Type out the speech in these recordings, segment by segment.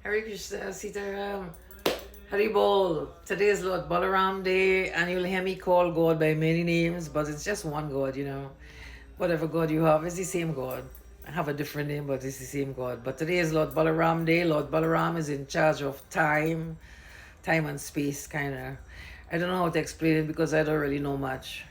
Hare Krishna, Sitaram. Haribol. Today is Lord Balaram Day, and you'll hear me call God by many names, but it's just one God, Whatever God you have, it's the same God. I have a different name, but it's the same God. But today is Lord Balaram Day. Lord Balaram is in charge of time and space, kind of. I don't know how to explain it because I don't really know much.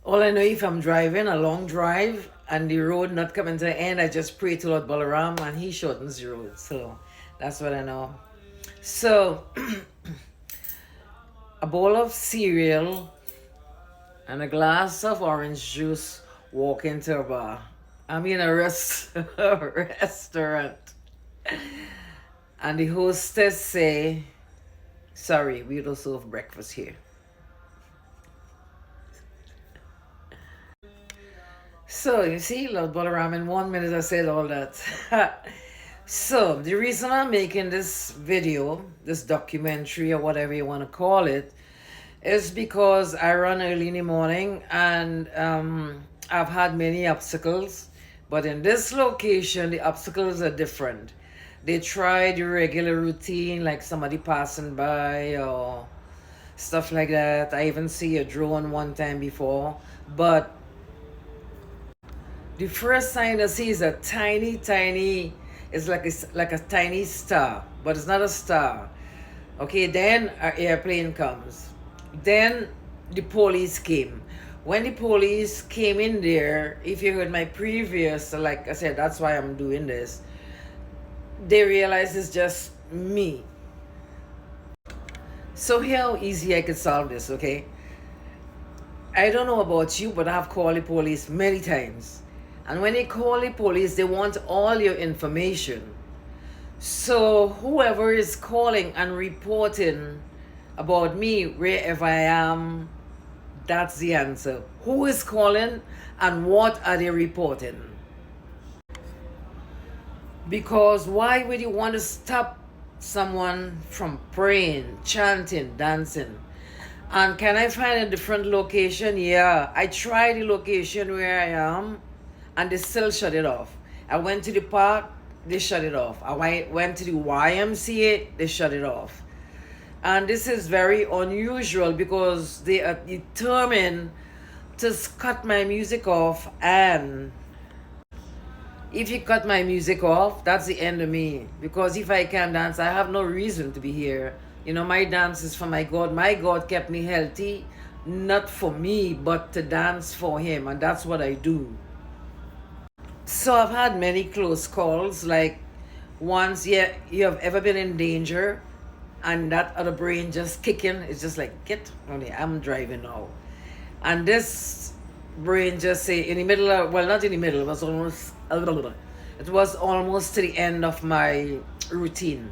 All I know, if I'm driving a long drive and the road not coming to the end, I just pray to Lord Balaram and he shortens the road. So that's what I know. So a bowl of cereal and a glass of orange juice walk into a bar. I'm in a restaurant. And the hostess say, sorry, we don't serve breakfast here. So you see, Lord Balaram, in 1 minute I said all that. So the reason I'm making this video, this documentary or whatever you want to call it, is because I run early in the morning and I've had many obstacles. But in this location, the obstacles are different. They try the regular routine, like somebody passing by or stuff like that. I even see a drone one time before. But the first sign I see is a tiny, it's like a tiny star, but it's not a star. Okay, then our airplane comes. Then the police came. When the police came in there, if you heard my previous, like I said, that's why I'm doing this, they realized it's just me. So here how easy I could solve this, okay? I don't know about you, but I've called the police many times. And when they call the police, they want all your information. So whoever is calling and reporting about me wherever I am, that's the answer. Who is calling and what are they reporting? Because why would you want to stop someone from praying, chanting, dancing? And can I find a different location? Yeah, I tried the location where I am and they still shut it off. I went to the park, they shut it off. I went to the YMCA, they shut it off. And this is very unusual because they are determined to cut my music off. And if you cut my music off, that's the end of me. Because if I can dance, I have no reason to be here. My dance is for my God. My God kept me healthy, not for me, but to dance for Him. And that's what I do. So I've had many close calls, like once you have ever been in danger and that other brain just kicking, it's just like, get only I'm driving now. And this brain just say in the middle of, well, not in the middle, it was almost to the end of my routine.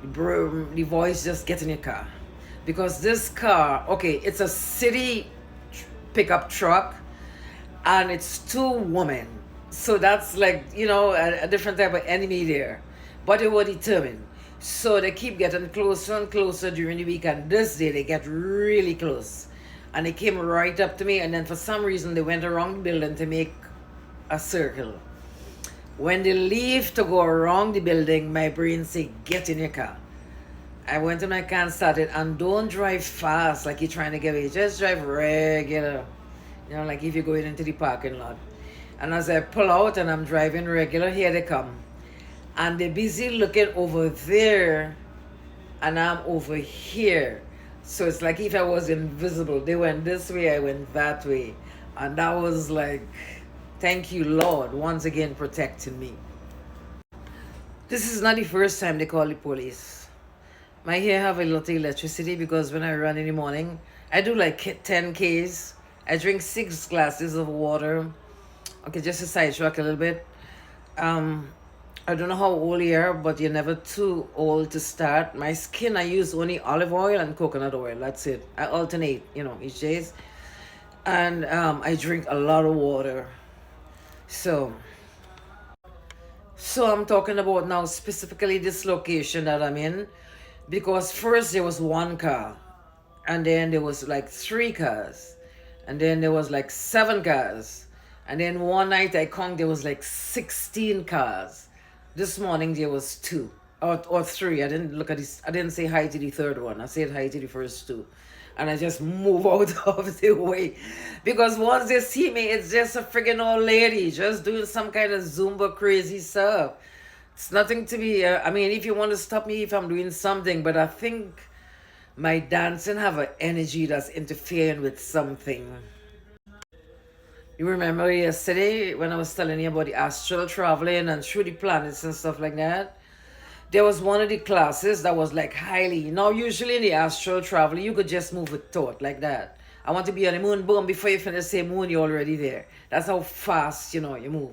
The voice just get in your car. Because this car, okay, it's a city pickup truck and it's two women. So that's like, a different type of enemy there. But they were determined. So they keep getting closer and closer during the week. And this day they get really close. And they came right up to me. And then for some reason they went around the building to make a circle. When they leave to go around the building, my brain say, get in your car. I went in my car and started. And don't drive fast like you're trying to get away. Just drive regular. Like if you're going into the parking lot. And as I pull out and I'm driving regular, here they come. And they're busy looking over there and I'm over here. So it's like if I was invisible. They went this way, I went that way. And that was like, thank you, Lord, once again protecting me. This is not the first time they call the police. My hair have a lot of electricity because when I run in the morning, I do like 10 Ks. I drink 6 glasses of water. Okay, just to sidetrack a little bit. I don't know how old you are, but you're never too old to start. My skin, I use only olive oil and coconut oil. That's it. I alternate, each days. And I drink a lot of water. So I'm talking about now specifically this location that I'm in. Because first there was one car. And then there was like 3 cars. And then there was like 7 cars. And then one night I counted there was like 16 cars. This morning there was two or three. I didn't look at this. I didn't say hi to the third one. I said hi to the first two. And I just move out of the way. Because once they see me, it's just a friggin' old lady just doing some kind of Zumba crazy stuff. It's nothing to be, I mean, if you want to stop me if I'm doing something, but I think my dancing have an energy that's interfering with something. You remember yesterday when I was telling you about the astral traveling and through the planets and stuff like that? There was one of the classes that was like highly, usually in the astral travel, you could just move with thought like that. I want to be on the moon, boom, before you finish say moon, you're already there. That's how fast, you move.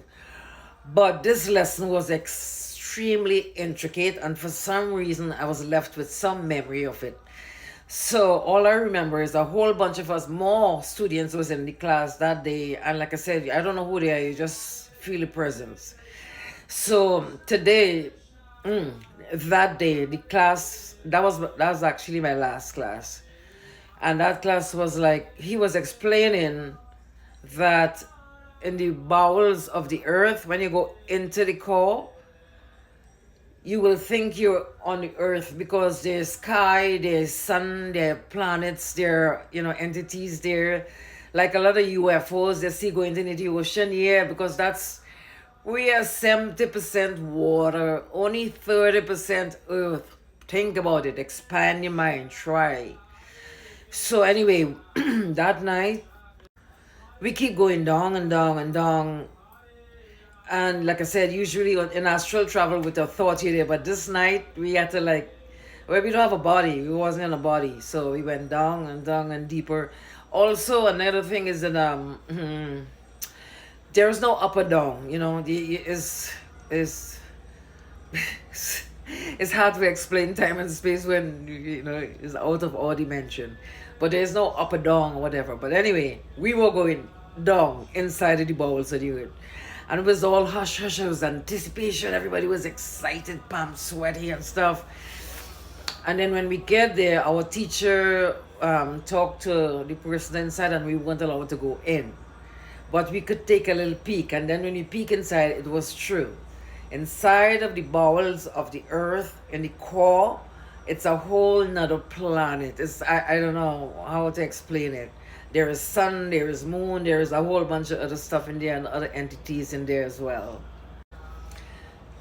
But this lesson was extremely intricate, and for some reason, I was left with some memory of it. So all I remember is a whole bunch of us, more students was in the class that day. And like I said, I don't know who they are, you just feel the presence. So today, that day, the class, that was actually my last class. And that class was like, he was explaining that in the bowels of the earth, when you go into the core, you will think you're on the earth because there's sky, there's sun, there are planets, there are, entities there. Like a lot of UFOs they see going into the ocean, yeah, because we are 70% water, only 30% earth. Think about it, expand your mind, try. So anyway, that night, we keep going down and down and down. And like I said, usually in astral travel with authority there, but this night we had to well, we don't have a body. We wasn't in a body, so we went down and deeper. Also, another thing is that there's no up or down. Is it's hard to explain time and space when it's out of our dimension. But there's no up or down or whatever. But anyway, we were going down inside of the bowels of the earth. And it was all hush hush. It was anticipation. Everybody was excited, palms sweaty and stuff. And then when we get there, our teacher talked to the person inside and we weren't allowed to go in. But we could take a little peek. And then when we peek inside, it was true. Inside of the bowels of the earth, in the core, it's a whole nother planet. I don't know how to explain it. There is sun, there is moon, there is a whole bunch of other stuff in there and other entities in there as well.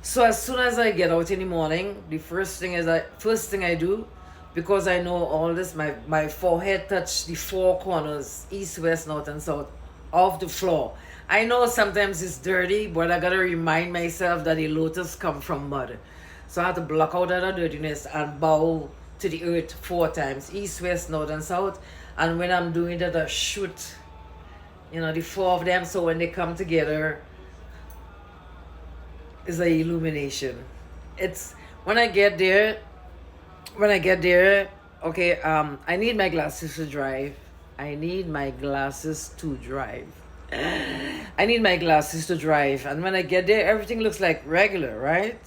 So as soon as I get out in the morning, the first thing I do, because I know all this, my forehead touched the four corners, east, west, north, and south of the floor. I know sometimes it's dirty, but I gotta remind myself that the lotus come from mud. So I have to block out all the dirtiness and bow to the earth 4 times, east, west, north, and south. And when I'm doing that, I shoot, the 4 of them. So when they come together, it's an illumination. It's when I get there, okay, I need my glasses to drive. I need my glasses to drive. And when I get there, everything looks like regular, right?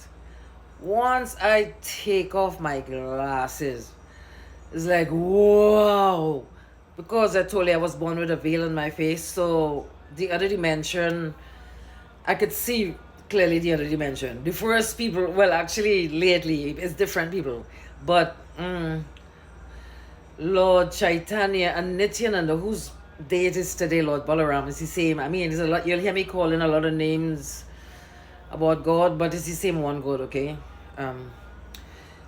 Once I take off my glasses, it's like, whoa. Because I told you I was born with a veil on my face, so the other dimension, I could see clearly the other dimension. The first people, well, actually, lately, it's different people. But Lord Chaitanya and Nityananda, whose day it is today, Lord Balaram, is the same. I mean, there's a lot, you'll hear me calling a lot of names about God, but it's the same one God, okay?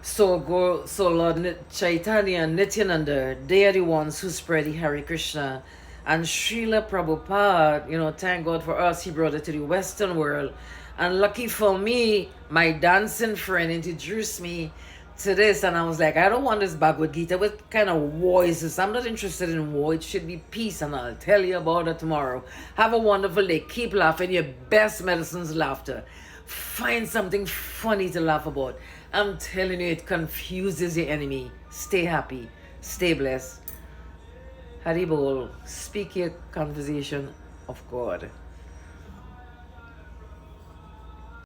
So Lord Chaitanya and Nityananda, they are the ones who spread the Hare Krishna. And Srila Prabhupada, thank God for us, he brought it to the Western world. And lucky for me, my dancing friend introduced me to this, and I was like, I don't want this Bhagavad Gita with kind of voices. I'm not interested in war. It should be peace, and I'll tell you about it tomorrow. Have a wonderful day. Keep laughing. Your best medicine's laughter. Find something funny to laugh about. I'm telling you, it confuses your enemy. Stay happy. Stay blessed. Haribol, speak your conversation of God.